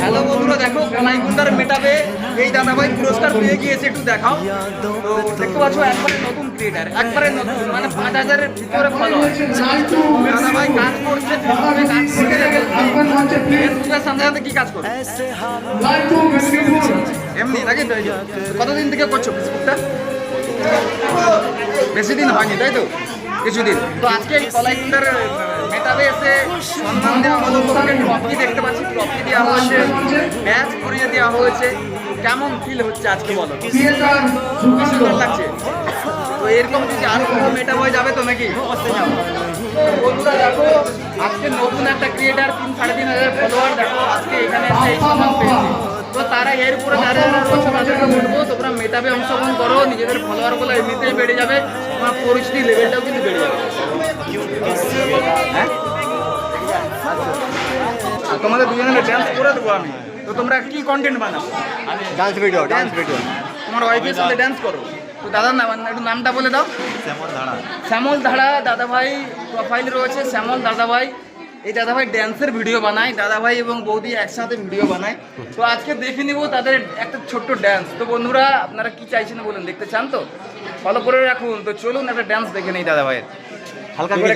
Hello বন্ধুরা, দেখো কানাইকুন্ডার মেটাবে এই দাদাভাই পুরস্কার পেয়ে গিয়েছে, একটু দেখাও। তো দেখতে পাচ্ছ একবারে নতুন ক্রিয়েটার, একবারে নতুন, মানে 5,000-এর ভিতরে ফলোয়ার। দাদাভাই কাজ করছে, ফেসবুকে কাজ করছে। ফেসবুকের সাথে সাথে কি কাজ করছে? এমনি নাকি? কতদিন থেকে করছো ফেসবুকটা? বেশি দিন হয়নি তাই তো, কিছুদিন। তো আজকে এই কলাইকুন্ডার মেটাবে এসে সম্মান দেওয়া হলো, তোমাকে ট্রফি দেখতে পাচ্ছি, ট্রফি দেওয়া হয়েছে, ব্যাচ করিয়ে দেওয়া হয়েছে। কেমন ফিল হচ্ছে আজকে বলো? সুন্দর লাগছে। তো এরকম যদি আরো কোনো মেটাব হয়ে যাবে তো নাকি? অবশ্যই যাবো। বন্ধুরা দেখো, আজকে নতুন একটা ক্রিয়েটার 3-3.5 ফলোয়ার, দেখো আজকে এখানে এসে এই সম্মান পেয়েছে। তো তারা এর উপরে যারা রয়েছে তাদেরকে বলবো, তোমরা মেটাবে অংশগ্রহণ করো, নিজেদের ফলোয়ারগুলো এমনিতেই বেড়ে যাবে, তোমার পরিস্থিতি লেভেলটাও কিন্তু বেড়ে যাবে। হ্যাঁ, তোমাদের দুজনের ড্যান্স করে দেবো আমি। তো তোমরা কি কন্টেন্ট বানাও? Dance video, dance video. তোমার ওয়াইফের সাথে ড্যান্স করো। তো দাদার নাম, একটু নামটা বলে দাও। শ্যামল ধাড়া। শ্যামল ধাড়া দাদাভাই প্রোফাইল রয়েছে, শ্যামল দাদাভাই। এই দাদাভাই ড্যান্সের ভিডিও বানায়, দাদাভাই এবং বৌদি একসাথে ভিডিও বানায়। তো আজকে দেখে নিব তাদের একটা ছোট্ট ড্যান্স। তো বন্ধুরা, আপনারা কি চাইছেন বলেন, দেখতে চান তো? ফলো করে রাখুন। তো চলুন একটা ড্যান্স দেখে নেই দাদাভাইয়ের। হালকা করে